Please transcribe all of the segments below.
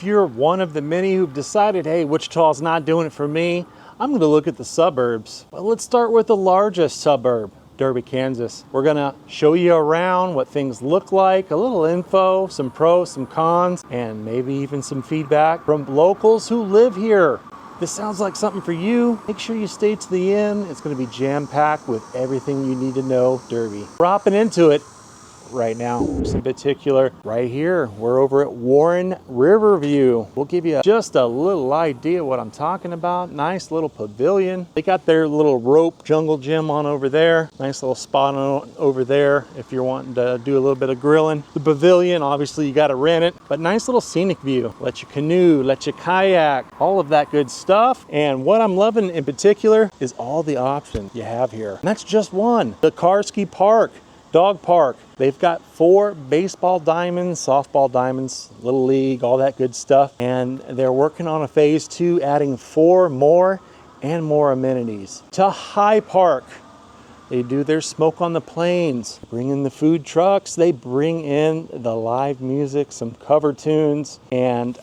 If you're one of the many who've decided, hey, Wichita's not doing it for me, I'm gonna look at the suburbs. Well, let's start with the largest suburb, Derby, Kansas. We're gonna show you around what things look like, a little info, some pros, some cons, and maybe even some feedback from locals who live here. If this sounds like something for you, make sure you stay to the end. It's gonna be jam-packed with everything you need to know Derby. We're hopping into it right now. Just in particular, right here, we're over at Warren Riverview. We'll give you just a little idea what I'm talking about. Nice little pavilion. They got their little rope jungle gym on over there. Nice little spot on over there if you're wanting to do a little bit of grilling. The pavilion, obviously you got to rent it, but nice little scenic view. Let you canoe, let you kayak, all of that good stuff. And what I'm loving in particular is all the options you have here. And that's just one. The Karski Park, dog park. They've got 4 baseball diamonds, softball diamonds, little league, all that good stuff. And they're working on a phase 2, adding 4 more and more amenities. To High Park, they do their smoke on the plains, bring in the food trucks, they bring in the live music, some cover tunes, and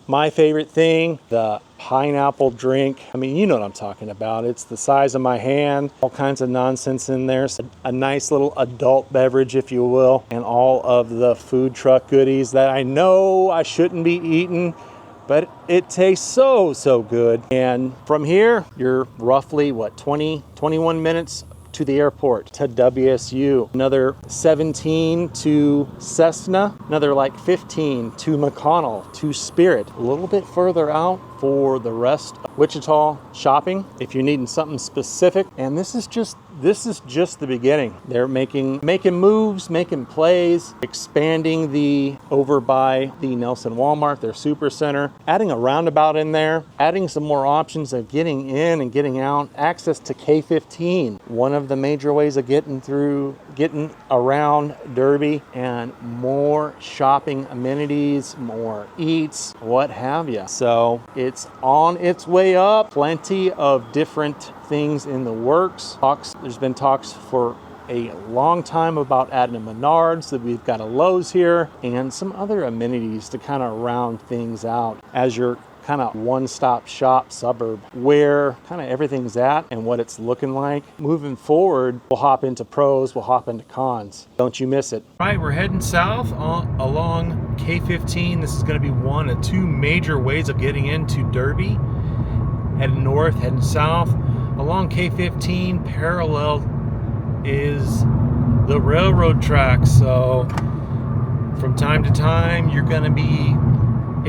my favorite thing, the pineapple drink. I mean, you know what I'm talking about. It's the size of my hand, all kinds of nonsense in there. So a nice little adult beverage, if you will, and all of the food truck goodies that I know I shouldn't be eating, but it tastes so good. And from here, you're roughly, what, 21 minutes to the airport, to WSU, another 17 to Cessna, another like 15 to McConnell, to Spirit. A little bit further out for the rest of Wichita shopping if you're needing something specific. And this is just the beginning. They're making moves, making plays, expanding the over by the Nelson Walmart, their super center, adding a roundabout in there, adding some more options of getting in and getting out, access to K15, one of the major ways of getting around Derby, and more shopping amenities, more eats, what have you. So it's on its way up. Plenty of different things in the works. There's been talks for a long time about adding a Menards, that we've got a Lowe's here, and some other amenities to kind of round things out as your kind of one-stop shop suburb where kind of everything's at and what it's looking like. Moving forward, we'll hop into pros, we'll hop into cons. Don't you miss it. All right, we're heading south along K15. This is going to be one of 2 major ways of getting into Derby. Heading north, heading south. Along K15, parallel is the railroad tracks. So from time to time, you're going to be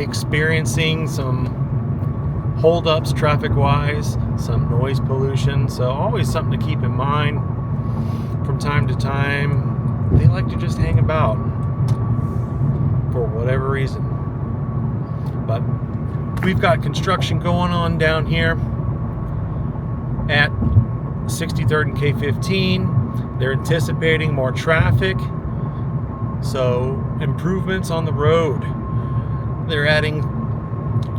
experiencing some holdups traffic-wise, some noise pollution. So always something to keep in mind. From time to time, they like to just hang about for whatever reason. But we've got construction going on down here at 63rd and K15. They're anticipating more traffic, so improvements on the road. They're adding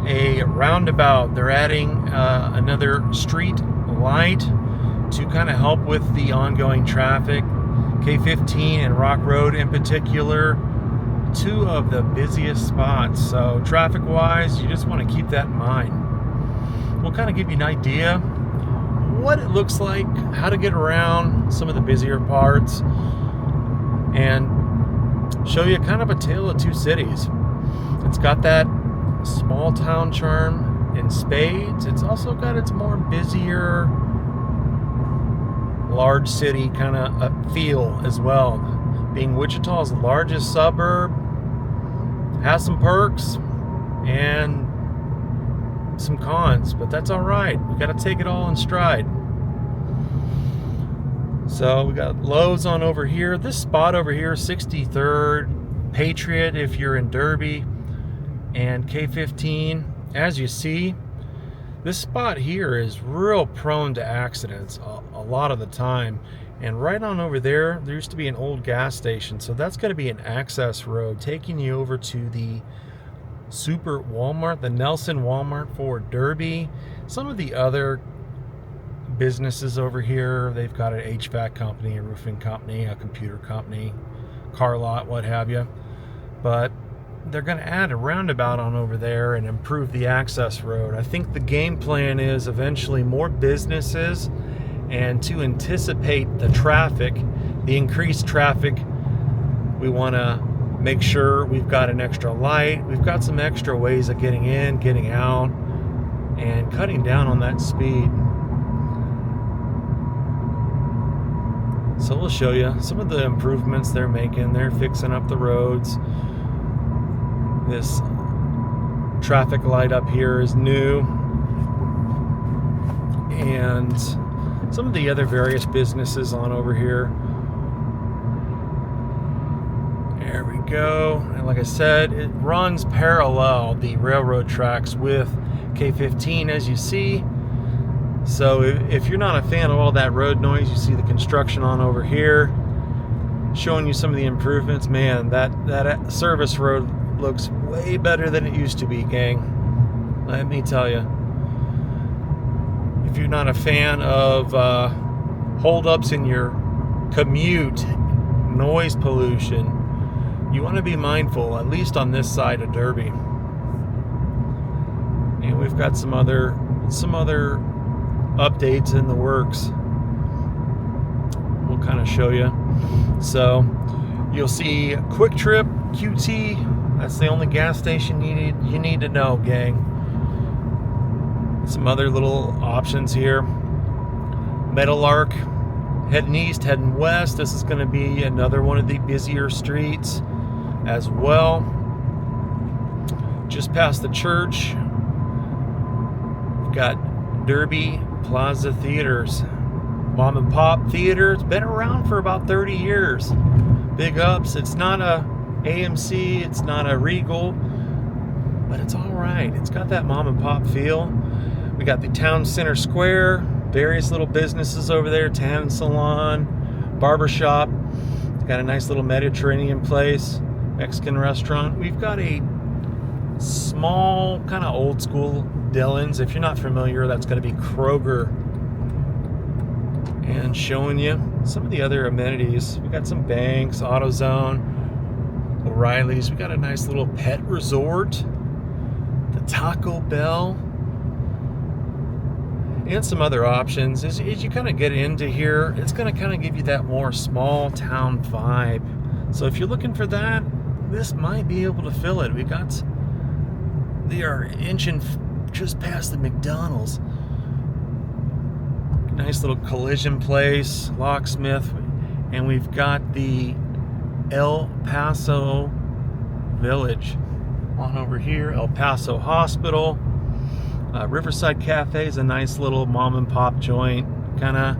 a roundabout. They're adding another street light to kind of help with the ongoing traffic. K15 and Rock Road in particular, 2 of the busiest spots. So traffic-wise, you just want to keep that in mind. We'll kind of give you an idea what it looks like, how to get around some of the busier parts, and show you kind of a tale of 2 cities. It's got that small town charm in spades. It's also got its more busier, large city kind of feel as well. Being Wichita's largest suburb, has some perks and some cons, but that's all right. We got to take it all in stride. So we got Lowe's on over here. This spot over here, 63rd, Patriot if you're in Derby, and K15. As you see, this spot here is real prone to accidents a lot of the time. And right on over there used to be an old gas station, so that's going to be an access road taking you over to the Super Walmart, the Nelson Walmart for Derby. Some of the other businesses over here, they've got an HVAC company, a roofing company, a computer company, car lot, what have you. But they're going to add a roundabout on over there and improve the access road. I think the game plan is eventually more businesses, and to anticipate the traffic, the increased traffic, we want to make sure we've got an extra light, we've got some extra ways of getting in, getting out, and cutting down on that speed. So we'll show you some of the improvements they're making. They're fixing up the roads. This traffic light up here is new, and some of the other various businesses on over here. There we go. And like I said, it runs parallel the railroad tracks with K15, as you see. So if you're not a fan of all that road noise, you see the construction on over here, showing you some of the improvements. Man, that service road looks way better than it used to be, gang. Let me tell you. If you're not a fan of holdups in your commute, noise pollution, you want to be mindful, at least on this side of Derby. And we've got some other updates in the works. We'll kind of show you. So you'll see Quick Trip, QT. That's the only gas station you need to know, gang. Some other little options here. Meadowlark, heading east, heading west. This is going to be another one of the busier streets as well. Just past the church, we've got Derby Plaza Theaters. Mom and pop theater. It's been around for about 30 years. Big ups. It's not a AMC, it's not a Regal, but it's all right. It's got that mom and pop feel. We got the town center square, various little businesses over there, tan salon, barbershop. Got a nice little Mediterranean place, Mexican restaurant. We've got a small, kind of old school Dillon's. If you're not familiar, that's going to be Kroger. And showing you some of the other amenities. We got some banks, AutoZone, O'Reilly's. We got a nice little pet resort, the Taco Bell, and some other options. As you kind of get into here, it's going to kind of give you that more small town vibe. So if you're looking for that, this might be able to fill it. They are inching just past the McDonald's. Nice little collision place, locksmith, and we've got the El Paso Village on over here. El Paso Hospital. Riverside Cafe is a nice little mom and pop joint, kind of,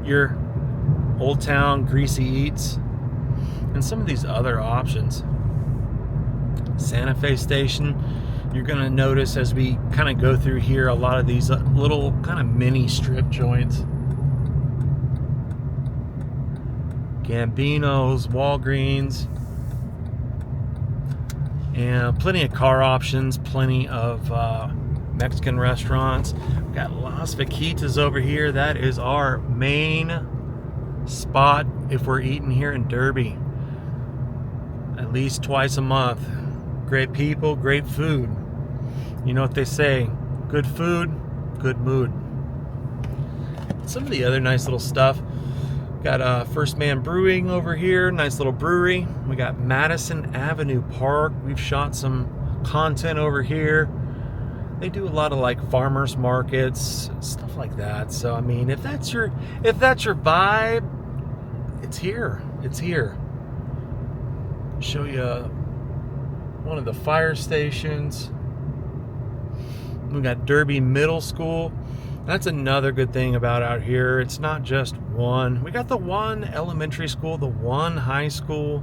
your old town greasy eats, and some of these other options. Santa Fe Station. You're going to notice as we kind of go through here a lot of these little kind of mini strip joints. Gambino's, Walgreens, and plenty of car options, plenty of Mexican restaurants. We've got Las Vaquitas over here. That is our main spot if we're eating here in Derby. At least twice a month. Great people, great food. You know what they say, good food, good mood. Some of the other nice little stuff. Got First Man Brewing over here, nice little brewery. We got Madison Avenue Park. We've shot some content over here. They do a lot of like farmers markets, stuff like that. So I mean, if that's your vibe, it's here. It's here. Show you one of the fire stations. We got Derby Middle School. That's another good thing about out here. It's not just one. We got the one elementary school, the one high school,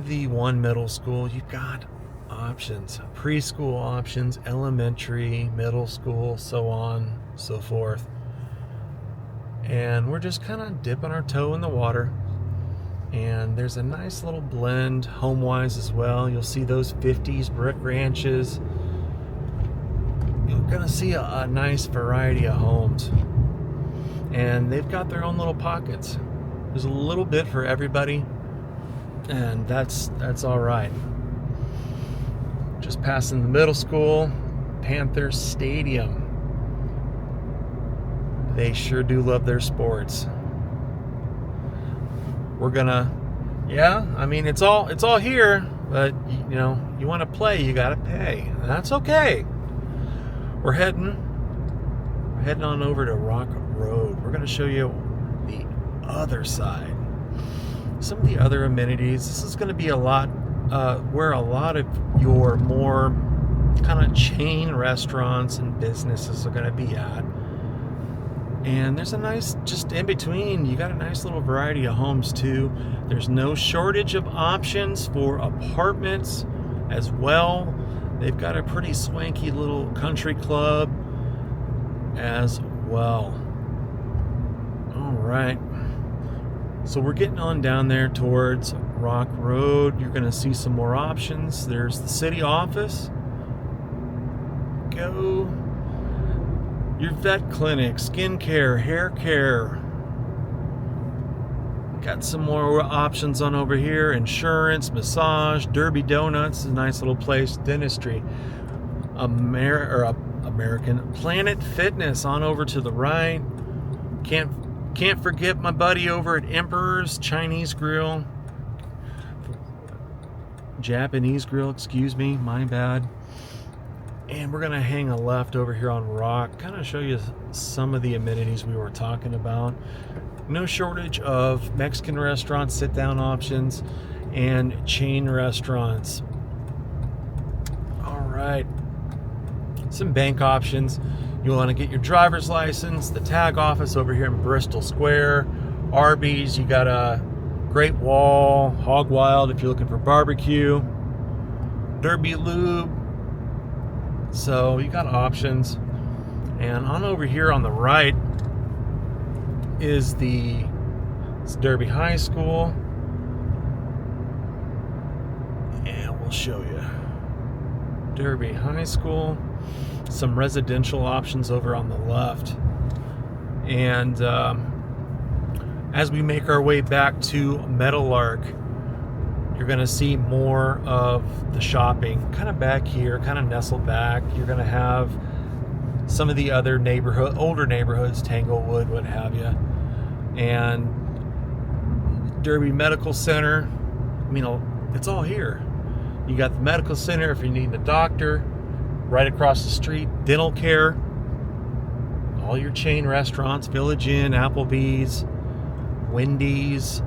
the one middle school. You've got options, preschool options, elementary, middle school, so on, so forth. And we're just kind of dipping our toe in the water. And there's a nice little blend home-wise as well. You'll see those 50s brick ranches. You're gonna see a nice variety of homes, and they've got their own little pockets. There's a little bit for everybody, and that's all right. Just passing the middle school, Panthers Stadium. They sure do love their sports. We're gonna, yeah, I mean, it's all here, but you know, you want to play, you gotta pay. And that's okay. We're heading on over to Rock Road. We're gonna show you the other side. Some of the other amenities. This is gonna be a lot where a lot of your more kind of chain restaurants and businesses are going to be at. And there's a nice, just in between, you got a nice little variety of homes too. There's no shortage of options for apartments as well. They've got a pretty swanky little country club as well. All right. So we're getting on down there towards Rock Road. You're going to see some more options. There's the city office. Go. Your vet clinic, skin care, hair care. Got some more options on over here. Insurance, massage, Derby Donuts, a nice little place. Dentistry. American Planet Fitness on over to the right. Can't forget my buddy over at Emperor's Chinese Grill. Japanese Grill, excuse me, my bad. And we're going to hang a left over here on Rock, kind of show you some of the amenities we were talking about. No shortage of Mexican restaurants, sit-down options, and chain restaurants. All right. Some bank options. You want to get your driver's license, the tag office over here in Bristol Square, Arby's, you got a Great Wall, Hog Wild if you're looking for barbecue, Derby Lube. So you got options. And on over here on the right is it's Derby High School. And we'll show you Derby High School. Some residential options over on the left. And as we make our way back to Meadowlark, you're going to see more of the shopping kind of back here, kind of nestled back. You're going to have some of the other older neighborhoods, Tanglewood, what have you. And Derby Medical Center, I mean, it's all here. You got the medical center if you need a doctor. Right across the street, dental care, all your chain restaurants, Village Inn, Applebee's, Wendy's,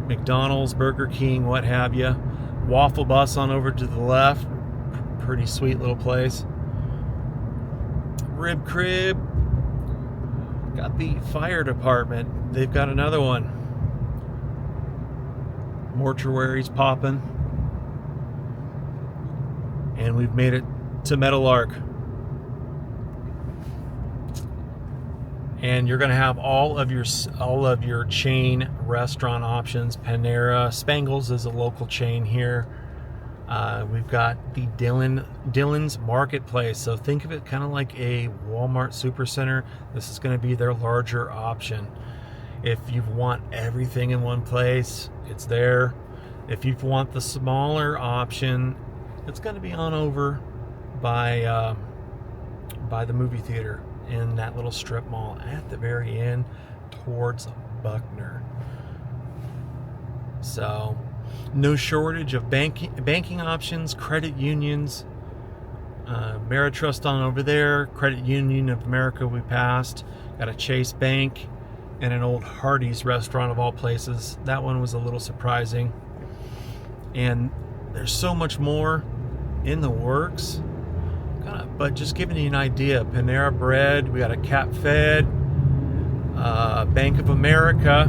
McDonald's, Burger King, what have you. Waffle Bus on over to the left, pretty sweet little place. Rib Crib, got the fire department, they've got another one. Mortuary's popping. And we've made it to Meadowlark. And you're going to have all of your chain restaurant options. Panera, Spangles is a local chain here. We've got the Dillon's Marketplace. So think of it kind of like a Walmart Supercenter. This is going to be their larger option. If you want everything in one place, it's there. If you want the smaller option, it's going to be on over by the movie theater in that little strip mall at the very end towards Buckner. So, no shortage of banking options, credit unions, Ameritrust on over there, Credit Union of America we passed, got a Chase Bank, and an old Hardee's restaurant of all places. That one was a little surprising. And there's so much more in the works, but just giving you an idea. Panera Bread, we got a Cap Fed, Bank of America,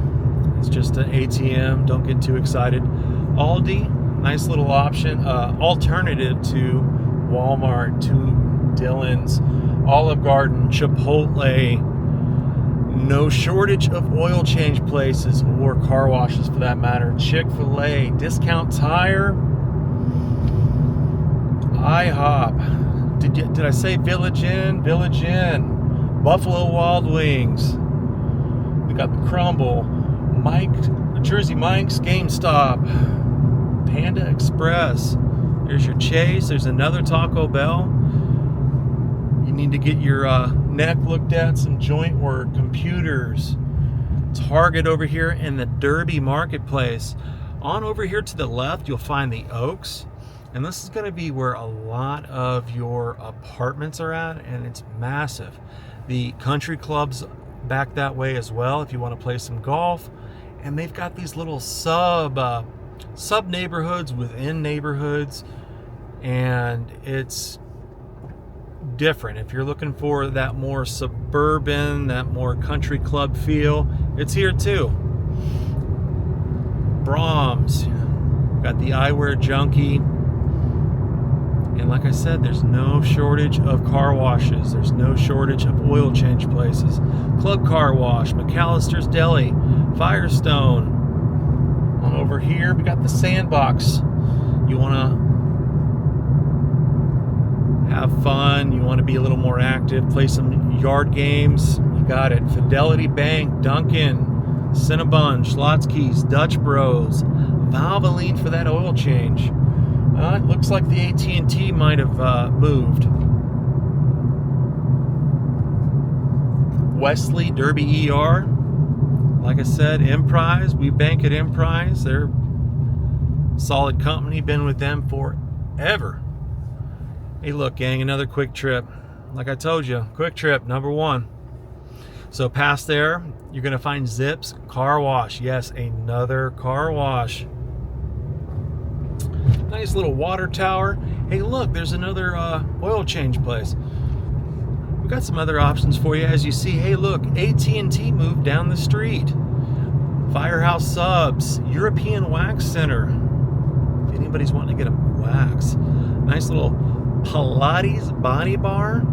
it's just an ATM, don't get too excited. Aldi, nice little option, alternative to Walmart, to Dillon's, Olive Garden, Chipotle. No shortage of oil change places or car washes for that matter. Chick-fil-A, Discount Tire, IHOP. Did I say Village Inn? Village Inn. Buffalo Wild Wings. We got the Crumble. Jersey Mike's, GameStop. Panda Express. There's your Chase. There's another Taco Bell. You need to get your neck looked at, some joint work, computers. Target over here in the Derby Marketplace. On over here to the left, you'll find the Oaks. And this is going to be where a lot of your apartments are at, and it's massive. The country clubs back that way as well if you want to play some golf. And they've got these little sub neighborhoods within neighborhoods, and it's different. If you're looking for that more suburban, that more country club feel, it's here too. Brahms, got the eyewear junkie, and like I said, there's no shortage of car washes. There's no shortage of oil change places. Club Car Wash, McAllister's Deli, Firestone. On over here, we got the Sandbox. You want to have fun, you want to be a little more active, play some yard games, you got it. Fidelity Bank, Duncan, Cinnabon, Schlotzky's, Dutch Bros, Valvoline for that oil change. It looks like the AT&T might have moved. Wesley, Derby ER. Like I said, Emprise, we bank at Emprise. They're a solid company, been with them forever. Hey look gang, another Quick Trip. Like I told you, Quick Trip, #1. So past there, you're gonna find Zips Car Wash. Yes, another car wash. Nice little water tower. Hey look, there's another oil change place. We've got some other options for you. As you see, hey look, AT&T moved down the street. Firehouse Subs, European Wax Center. If anybody's wanting to get a wax. Nice little Pilates Body Bar.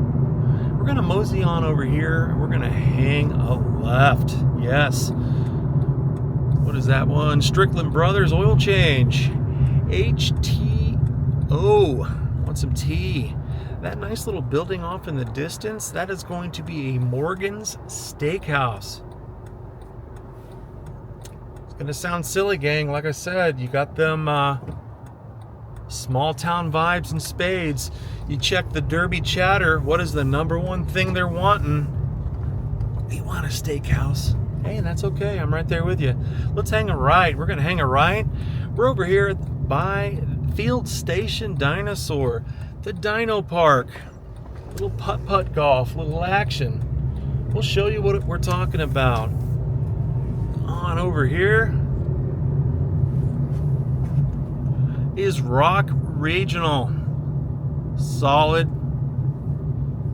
We're gonna mosey on over here and we're gonna hang a left. Yes. What is that one? Strickland Brothers Oil Change. HTO. Want some tea? That nice little building off in the distance, that is going to be a Morgan's Steakhouse. It's gonna sound silly, gang. Like I said, you got them small town vibes and spades. You check the Derby chatter, what is the #1 thing they're wanting? They want a steakhouse. Hey, that's okay, I'm right there with you. Let's hang a right. We're gonna hang a right. We're over here by Field Station Dinosaur, the Dino Park. Little putt-putt golf, little action. We'll show you what we're talking about. On over here is Rock Regional. Solid.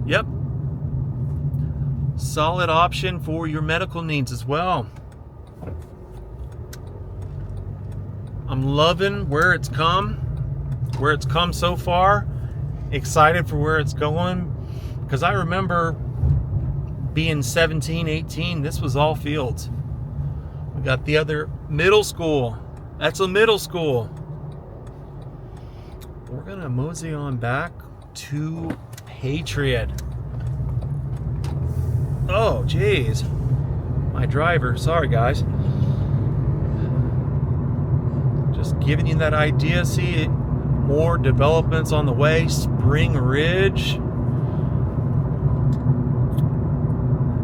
Yep. Solid option for your medical needs as well. I'm loving where it's come so far. Excited for where it's going, because I remember being 17, 18, this was all fields. We got the other middle school. That's a middle school. We're gonna mosey on back to Patriot. Oh, geez. My driver, sorry guys. Just giving you that idea. See, more developments on the way. Spring Ridge.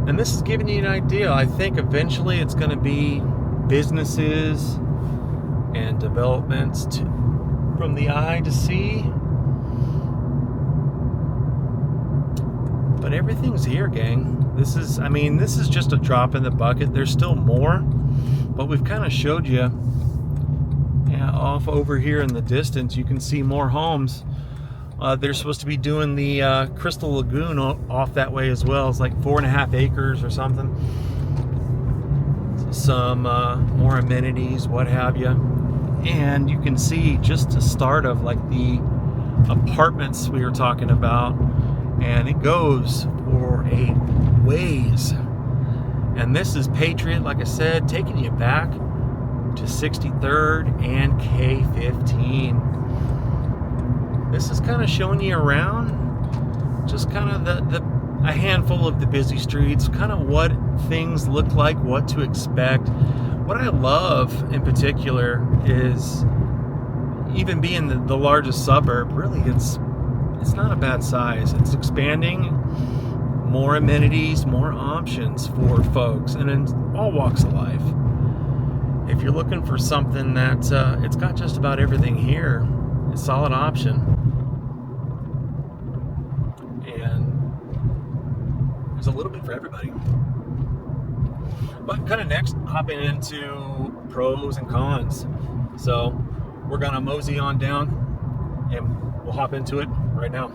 And this is giving you an idea. I think eventually it's going to be businesses and developments from the eye to see. But everything's here, gang. This is just a drop in the bucket. There's still more, but we've kind of showed you. Yeah, off over here in the distance, you can see more homes. They're supposed to be doing the Crystal Lagoon off that way as well. It's like 4.5 acres or something. Some more amenities, what have you. And you can see just the start of like the apartments we were talking about. And it goes for a ways. And this is Patriot, like I said, taking you back to 63rd and K15. This is kind of showing you around, just kind of a handful of the busy streets, kind of what things look like, what to expect. What I love in particular is even being the largest suburb, really it's not a bad size. It's expanding, more amenities, more options for folks, and in all walks of life. If you're looking for something that it's got just about everything here, it's a solid option. And there's a little bit for everybody. But kind of next, hopping into pros and cons. So we're gonna mosey on down and we'll hop into it right now.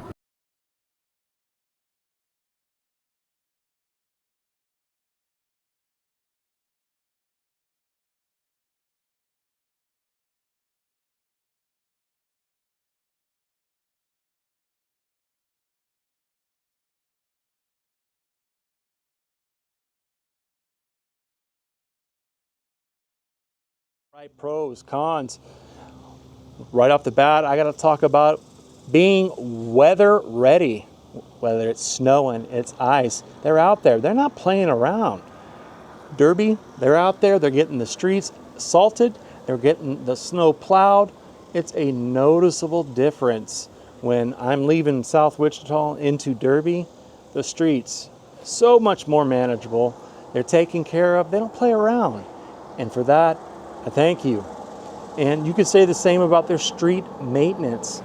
Right, pros, cons. Right off the bat, I got to talk about being weather ready. Whether it's snowing, it's ice, they're out there. They're not playing around. Derby, they're out there. They're getting the streets salted. They're getting the snow plowed. It's a noticeable difference when I'm leaving South Wichita into Derby. The streets, so much more manageable. They're taken care of. They don't play around. And for that, I thank you. And you could say the same about their street maintenance.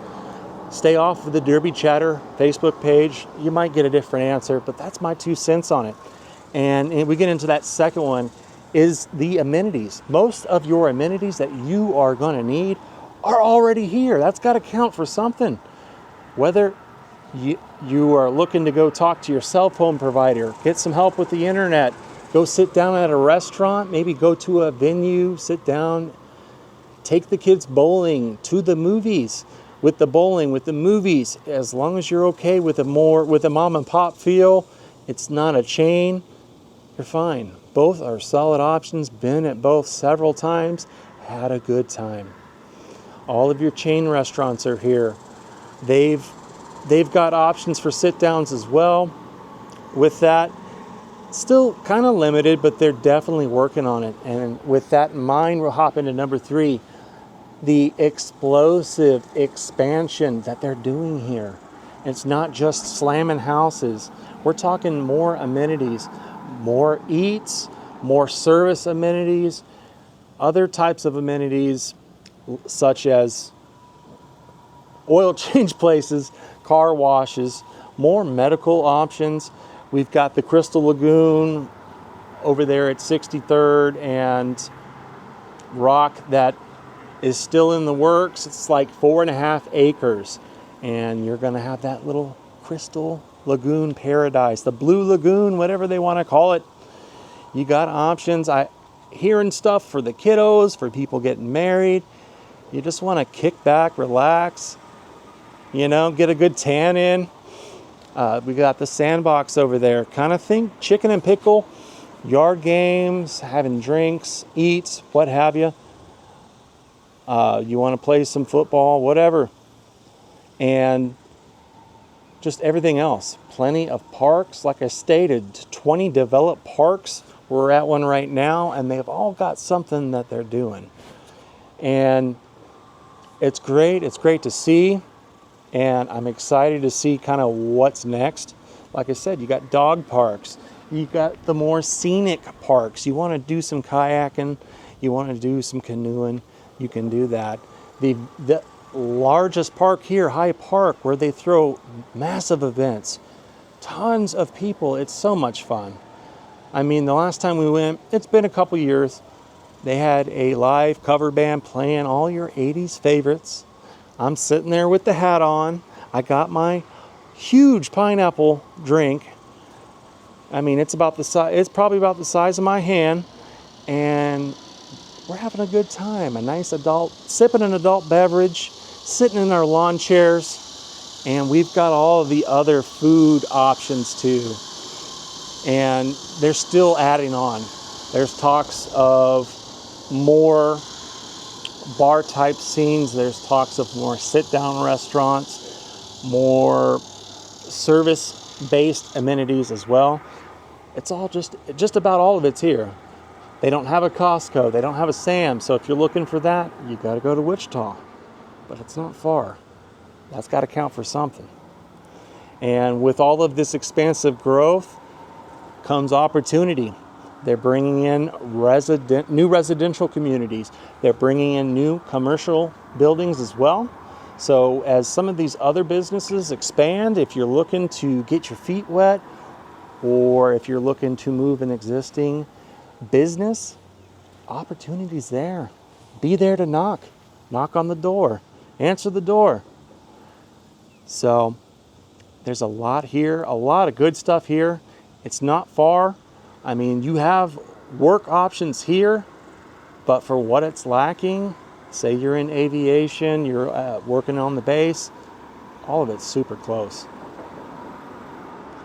Stay off of the Derby Chatter Facebook page. You might get a different answer, but that's my 2 cents on it. And we get into that second one, is the amenities. Most of your amenities that you are going to need are already here. That's got to count for something. Whether you are looking to go talk to your cell phone provider, get some help with the internet, go sit down at a restaurant, maybe go to a venue, sit down, take the kids bowling, to the movies, with the bowling, with the movies, as long as you're okay with a mom and pop feel, it's not a chain, you're fine. Both are solid options, been at both several times, had a good time. All of your chain restaurants are here. They've got options for sit downs as well. With that, still kind of limited, but they're definitely working on it. And with that in mind, we'll hop into number 3. The explosive expansion that they're doing here. It's not just slamming houses. We're talking more amenities, more eats, more service amenities, other types of amenities such as oil change places, car washes, more medical options. We've got the Crystal Lagoon over there at 63rd and Rock that is still in the works. It's like 4.5 acres, and you're going to have that little Crystal Lagoon paradise, the Blue Lagoon, whatever they want to call it. You got options. Hearing stuff for the kiddos, for people getting married. You just want to kick back, relax, get a good tan in. We got the sandbox over there. Kind of think chicken and pickle, yard games, having drinks, eats, what have you. You want to play some football, whatever. And just everything else. Plenty of parks. Like I stated, 20 developed parks. We're at one right now, and they've all got something that they're doing. And it's great. It's great to see. And I'm excited to see kind of what's next. Like I said, you got dog parks. You got the more scenic parks. You want to do some kayaking. You want to do some canoeing. You can do that. The largest park here, High Park, where they throw massive events. Tons of people. It's so much fun. I mean, the last time we went, it's been a couple years. They had a live cover band playing all your 80s favorites. I'm sitting there with the hat on. I got my huge pineapple drink. I mean, it's probably about the size of my hand. And we're having a good time. Sipping an adult beverage, sitting in our lawn chairs, and we've got all of the other food options too. And they're still adding on. There's talks of more bar type scenes. There's talks of more sit down restaurants, more service based amenities as well. It's all just about all of it's here. They don't have a Costco. They don't have a Sam's. So if you're looking for that, you got to go to Wichita. but it's not far. That's got to count for something. And with all of this expansive growth comes opportunity. They're bringing in new residential communities. They're bringing in new commercial buildings as well. So as some of these other businesses expand, if you're looking to get your feet wet, or if you're looking to move an existing business, opportunity's there. Be there to knock. Knock on the door. Answer the door. So there's a lot here, a lot of good stuff here. It's not far. I mean, you have work options here, but for what it's lacking, say you're in aviation, you're working on the base, all of it's super close.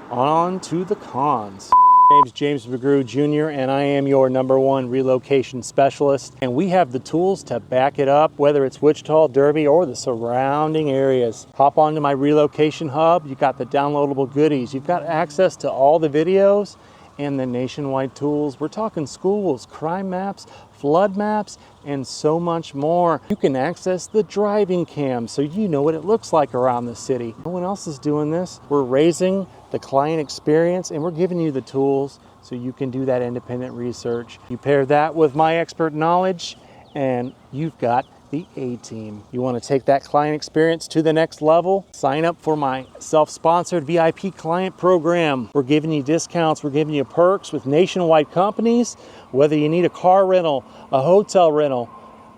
On to the cons. My name is James McGrew Jr. and I am your #1 relocation specialist. And we have the tools to back it up, whether it's Wichita, Derby, or the surrounding areas. Hop onto my relocation hub. You've got the downloadable goodies. You've got access to all the videos and the nationwide tools. We're talking schools, crime maps, flood maps, and so much more. You can access the driving cam so you know what it looks like around the city. No one else is doing this. We're raising the client experience and we're giving you the tools so you can do that independent research. You pair that with my expert knowledge and you've got the A-team. You want to take that client experience to the next level? Sign up for my self-sponsored VIP client program. We're giving you discounts, we're giving you perks with nationwide companies, whether you need a car rental, a hotel rental,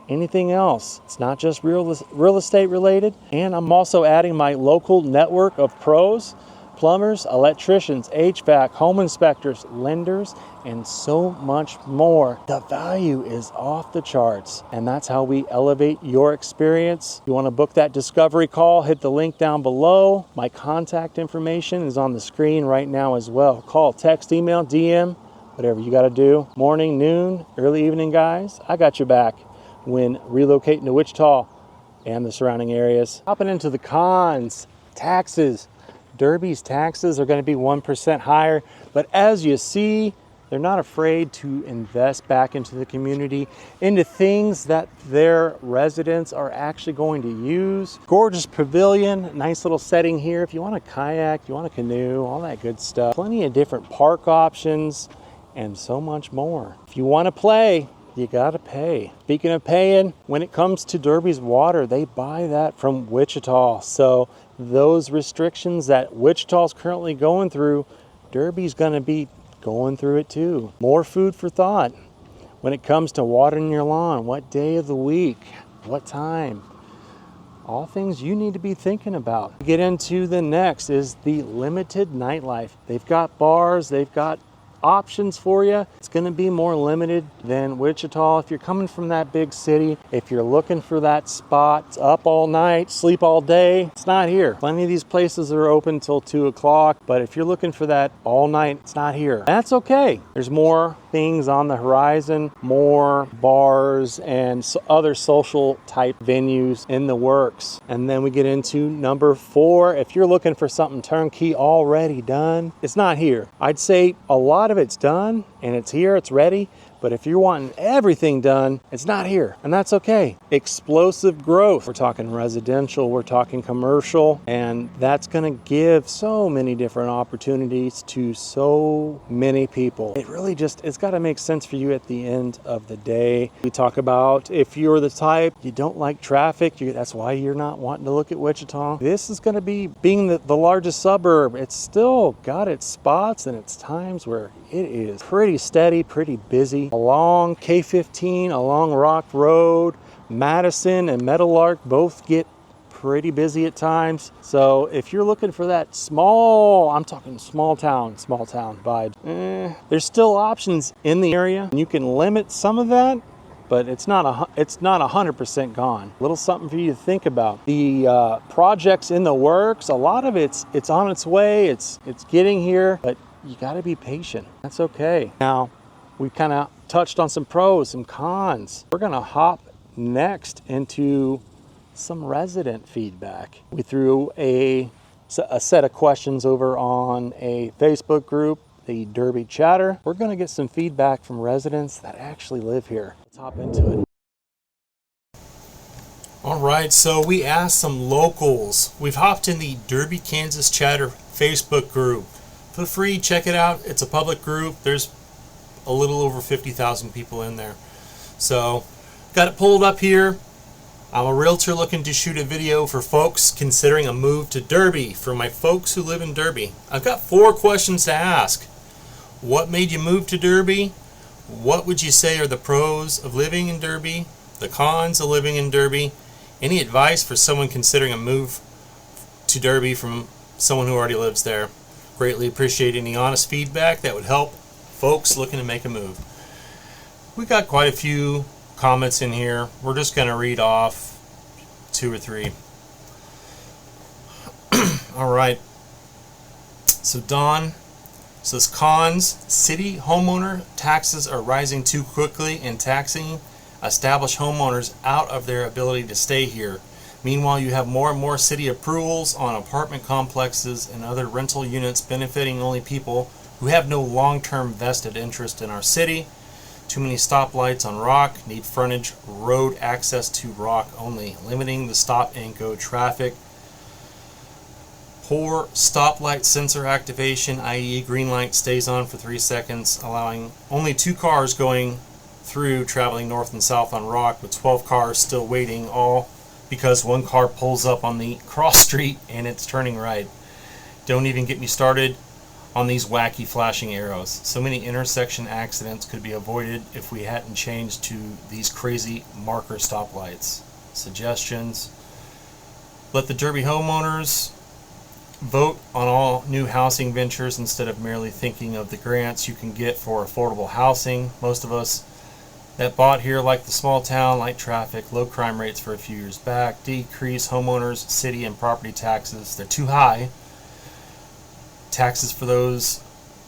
anything else. It's not just real estate related. And I'm also adding my local network of pros, plumbers, electricians, HVAC, home inspectors, lenders, and so much more. The value is off the charts, and that's how we elevate your experience. If you want to book that discovery call, hit the link down below. My contact information is on the screen right now as well. Call, text, email, DM, whatever you got to do. Morning, noon, early evening, guys, I got your back when relocating to Wichita and the surrounding areas. Hopping into the cons, taxes. Derby's taxes are going to be 1% higher, but as you see, they're not afraid to invest back into the community, into things that their residents are actually going to use. Gorgeous pavilion, nice little setting here. If you want a kayak, you want a canoe, all that good stuff. Plenty of different park options and so much more. If you want to play, you gotta pay. Speaking of paying, when it comes to Derby's water, they buy that from Wichita. So those restrictions that Wichita's currently going through, Derby's gonna be going through it too. More food for thought. When it comes to watering your lawn, what day of the week, what time, all things you need to be thinking about. Get into the next is the limited nightlife. They've got bars, they've got options for you. It's going to be more limited than Wichita. If you're coming from that big city, if you're looking for that spot, up all night, sleep all day, it's not here. Plenty of these places are open till 2 o'clock, but if you're looking for that all night, it's not here. That's okay. There's more things on the horizon, more bars and other social type venues in the works. And then we get into #4. If you're looking for something turnkey already done, it's not here. I'd say a lot of it's done and it's here, it's ready. But if you're wanting everything done, it's not here, and that's okay. Explosive growth. We're talking residential, we're talking commercial, and that's gonna give so many different opportunities to so many people. It really just, it's gotta make sense for you at the end of the day. We talk about if you're the type, you don't like traffic, that's why you're not wanting to look at Wichita. This is gonna be, being the largest suburb, it's still got its spots and its times where it is pretty steady, pretty busy. Along K15, along Rock Road, Madison and Meadowlark both get pretty busy at times. So if you're looking for that small, I'm talking small town vibe, there's still options in the area. You can limit some of that, but it's not 100% gone. A little something for you to think about. The projects in the works, a lot of it's on its way, it's getting here, but you gotta be patient. That's okay. Now, we kind of touched on some pros, some cons. We're gonna hop next into some resident feedback. We threw a set of questions over on a Facebook group, the Derby Chatter. We're gonna get some feedback from residents that actually live here. Let's hop into it. All right, so we asked some locals. We've hopped in the Derby, Kansas Chatter Facebook group. Feel free, check it out. It's a public group. There's a little over 50,000 people in there. So, got it pulled up here. I'm a realtor looking to shoot a video for folks considering a move to Derby. For my folks who live in Derby, I've got 4 questions to ask. What made you move to Derby? What would you say are the pros of living in Derby? The cons of living in Derby? Any advice for someone considering a move to Derby from someone who already lives there? Greatly appreciate any honest feedback that would help folks looking to make a move. We got quite a few comments in here. We're just going to read off 2 or 3. All right. So Don says, cons: city homeowner taxes are rising too quickly and taxing established homeowners out of their ability to stay here. Meanwhile, you have more and more city approvals on apartment complexes and other rental units benefiting only people who have no long-term vested interest in our city. Too many stoplights on Rock, need frontage road access to Rock only, limiting the stop and go traffic. Poor stoplight sensor activation, i.e. green light stays on for 3 seconds, allowing only 2 cars going through traveling north and south on Rock, with 12 cars still waiting, all because 1 car pulls up on the cross street and it's turning right. Don't even get me started on these wacky flashing arrows. So many intersection accidents could be avoided if we hadn't changed to these crazy marker stoplights. Suggestions: let the Derby homeowners vote on all new housing ventures instead of merely thinking of the grants you can get for affordable housing. Most of us that bought here like the small town, light traffic, low crime rates for a few years back. Decrease homeowners, city, and property taxes. They're too high. Taxes for those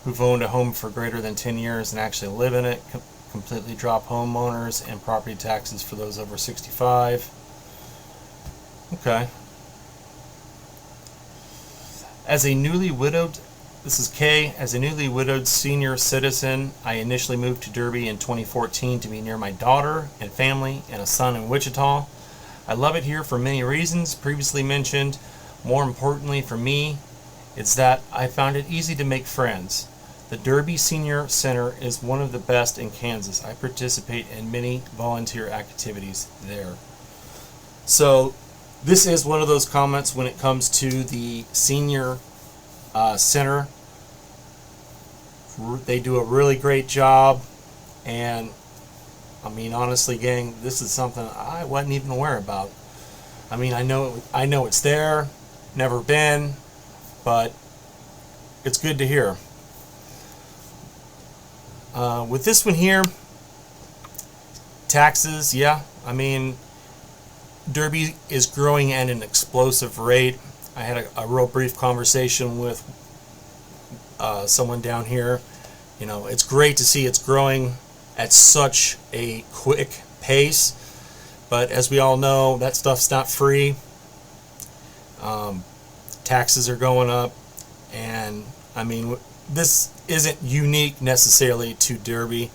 who've owned a home for greater than 10 years and actually live in it. Completely drop homeowners and property taxes for those over 65. Okay. As a newly widowed, this is Kay, as a newly widowed senior citizen, I initially moved to Derby in 2014 to be near my daughter and family and a son in Wichita. I love it here for many reasons previously mentioned. More importantly for me, it's that I found it easy to make friends. The Derby Senior Center is one of the best in Kansas. I participate in many volunteer activities there. So this is one of those comments when it comes to the senior center. They do a really great job, and I mean, honestly, gang, this is something I wasn't even aware about. I mean, I know it's there, never been, but it's good to hear. With this one here, taxes, yeah, I mean, Derby is growing at an explosive rate. I had a real brief conversation with someone down here. You know, it's great to see it's growing at such a quick pace, but as we all know, that stuff's not free. Taxes are going up, and I mean, this isn't unique necessarily to Derby.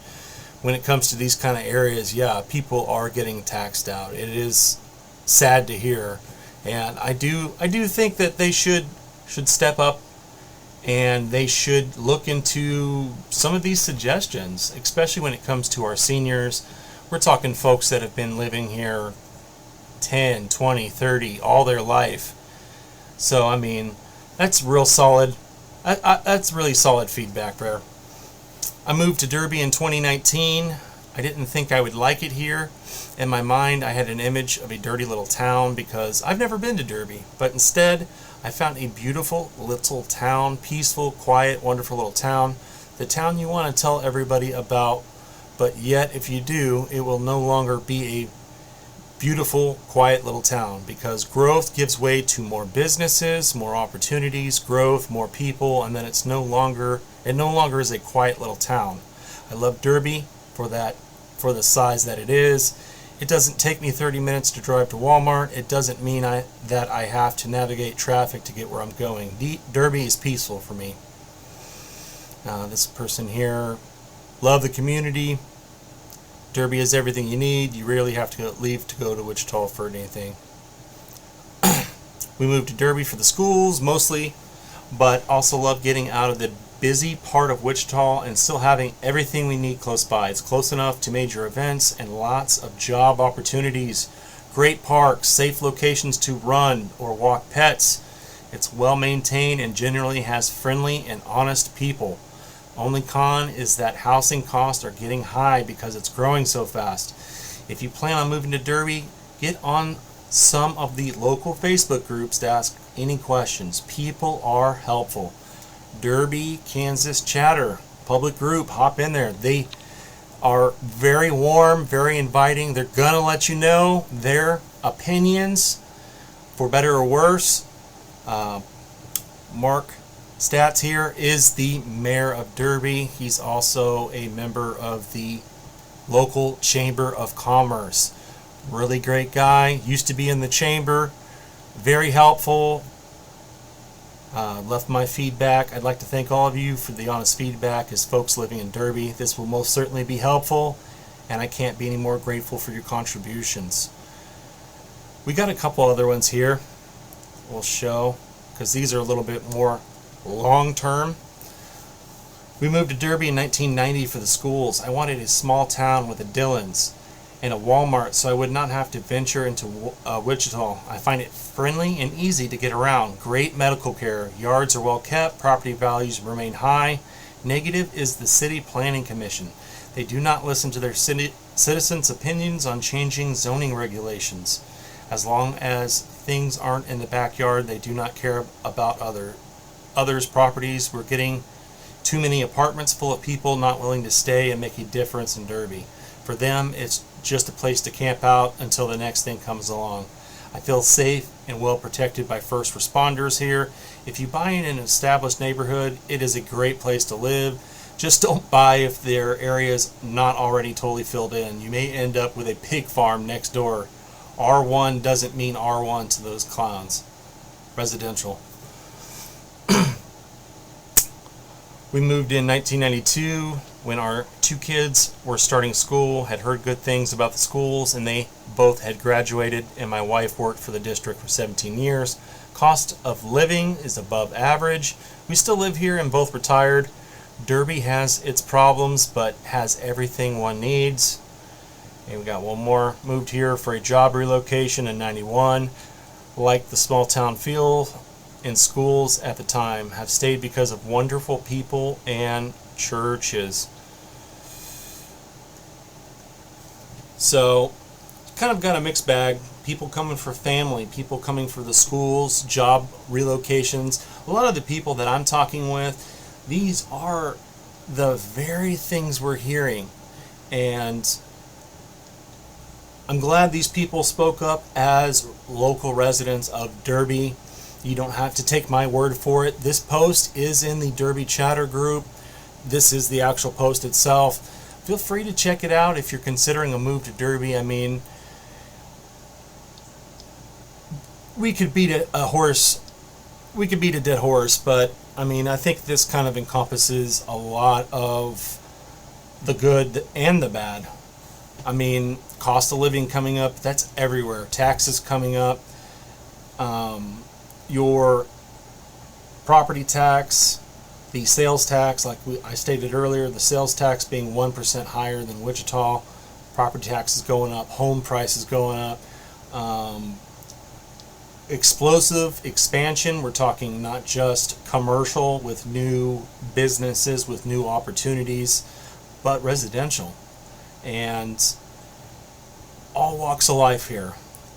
When it comes to these kind of areas, yeah, people are getting taxed out. It is sad to hear, and I do think that they should step up, and they should look into some of these suggestions, especially when it comes to our seniors. We're talking folks that have been living here 10, 20, 30 all their life. So I mean, that's real solid. That's really solid feedback there. I moved to Derby in 2019. I didn't think I would like it here. In my mind, I had an image of a dirty little town because I've never been to Derby, but instead I found a beautiful little town, peaceful, quiet, wonderful little town. The town you want to tell everybody about, but yet if you do, it will no longer be a beautiful, quiet little town, because growth gives way to more businesses, more opportunities, growth, more people, and then it no longer is a quiet little town. I love Derby for the size that it is. It doesn't take me 30 minutes to drive to Walmart. It doesn't mean that I have to navigate traffic to get where I'm going. Derby is peaceful for me. This person here, love the community. Derby is everything you need. You rarely have to leave to go to Wichita for anything. We moved to Derby for the schools mostly, but also love getting out of the busy part of Wichita and still having everything we need close by. It's close enough to major events and lots of job opportunities. Great parks, safe locations to run or walk pets. It's well maintained and generally has friendly and honest people. Only con is that housing costs are getting high because it's growing so fast. If you plan on moving to Derby, get on some of the local Facebook groups to ask any questions. People are helpful. Derby, Kansas Chatter, public group, hop in there. They are very warm, very inviting. They're gonna let you know their opinions, for better or worse. Mark Stats here is the mayor of Derby. He's also a member of the local Chamber of Commerce. Really great guy. Used to be in the chamber. Very helpful. Left my feedback. I'd like to thank all of you for the honest feedback as folks living in Derby. This will most certainly be helpful, and I can't be any more grateful for your contributions. We got a couple other ones here we'll show, because these are a little bit more long term. We moved to Derby in 1990 for the schools. I wanted a small town with a Dillons and a Walmart so I would not have to venture into Wichita. I find it friendly and easy to get around. Great medical care. Yards are well kept. Property values remain high. Negative is the City Planning Commission. They do not listen to their citizens' opinions on changing zoning regulations. As long as things aren't in the backyard, they do not care about others' properties. We're getting too many apartments full of people not willing to stay and make a difference in Derby. For them, it's just a place to camp out until the next thing comes along. I feel safe and well protected by first responders here. If you buy in an established neighborhood, it is a great place to live. Just don't buy if their area's not already totally filled in. You may end up with a pig farm next door. R1 doesn't mean R1 to those clowns. Residential. We moved in 1992 when our two kids were starting school, had heard good things about the schools, and they both had graduated, and my wife worked for the district for 17 years. Cost of living is above average. We still live here and both retired. Derby has its problems, but has everything one needs. And we got one more. Moved here for a job relocation in 91. Liked the small town feel in schools at the time. Have stayed because of wonderful people and churches. So, kind of got a mixed bag. People coming for family, people coming for the schools, job relocations. A lot of the people that I'm talking with, these are the very things we're hearing. And I'm glad these people spoke up as local residents of Derby. You don't have to take my word for it. This post is in the Derby Chatter group. This is the actual post itself. Feel free to check it out if you're considering a move to Derby. I mean, we could beat a horse. We could beat a dead horse, but I mean, I think this kind of encompasses a lot of the good and the bad. I mean, cost of living coming up, that's everywhere. Taxes coming up. Your property tax, the sales tax, like I stated earlier, the sales tax being 1% higher than Wichita. Property taxes going up, home prices going up. Explosive expansion, we're talking not just commercial with new businesses, with new opportunities, but residential. And all walks of life here.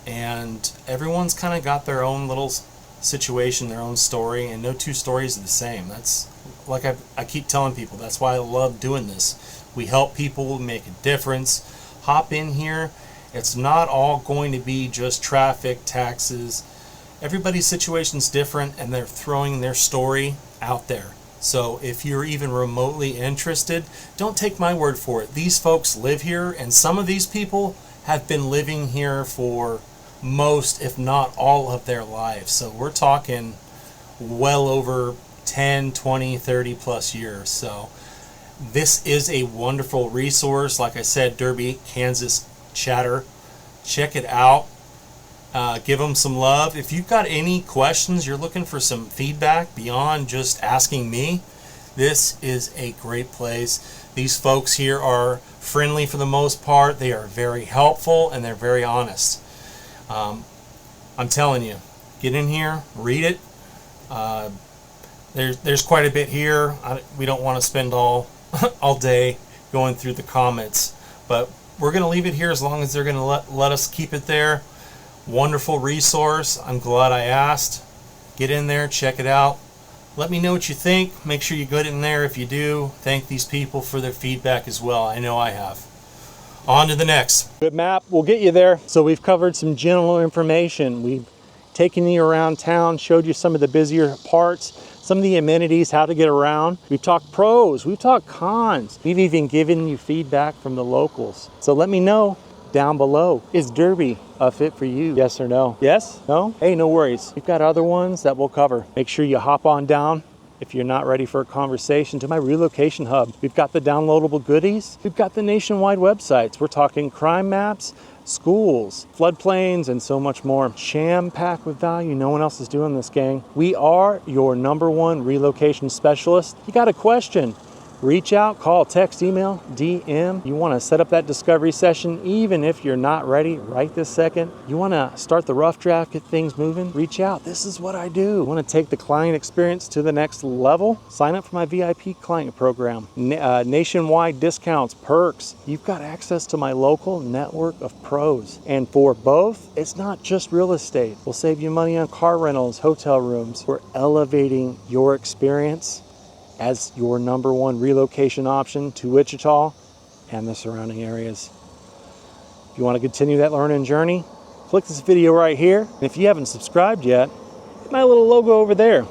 And everyone's kind of got their own little situation, their own story, and no two stories are the same. That's like I keep telling people, that's why I love doing this. We help people make a difference. Hop in here. It's not all going to be just traffic, taxes. Everybody's situation's different, and they're throwing their story out there. So if you're even remotely interested, don't take my word for it. These folks live here, and some of these people have been living here for most, if not all, of their lives. So we're talking well over 10, 20, 30 plus years. So This is a wonderful resource. Like I said, Derby, Kansas Chatter. Check it out. Give them some love. If you've got any questions, you're looking for some feedback beyond just asking me, this is a great place. These folks here are friendly for the most part. They are very helpful and they're very honest. I'm telling you, get in here, read it. There's quite a bit here. We don't want to spend all day going through the comments, but we're going to leave it here as long as they're going to let us keep it there. Wonderful resource. I'm glad I asked. Get in there, check it out. Let me know what you think. Make sure you get in there if you do. Thank these people for their feedback as well. I know I have. On to the next. Good map will get you there. So we've covered some general information. We've taken you around town, showed you some of the busier parts, some of the amenities, how to get around. We've talked pros, we've talked cons. We've even given you feedback from the locals. So let me know down below. Is Derby a fit for you? Yes or no? Yes? No? Hey, no worries. We've got other ones that we'll cover. Make sure you hop on down if you're not ready for a conversation to my relocation hub. We've got the downloadable goodies. We've got the nationwide websites. We're talking crime maps, schools, floodplains, and so much more. Jam-packed with value. No one else is doing this, gang. We are your #1 relocation specialist. You got a question? Reach out, call, text, email, DM. You want to set up that discovery session even if you're not ready right this second. You want to start the rough draft, get things moving? Reach out. This is what I do. Want to take the client experience to the next level? Sign up for my VIP client program. Nationwide discounts, perks. You've got access to my local network of pros. And for both, it's not just real estate. We'll save you money on car rentals, hotel rooms. We're elevating your experience as your #1 relocation option to Wichita and the surrounding areas. If you want to continue that learning journey, click this video right here. And if you haven't subscribed yet, hit my little logo over there.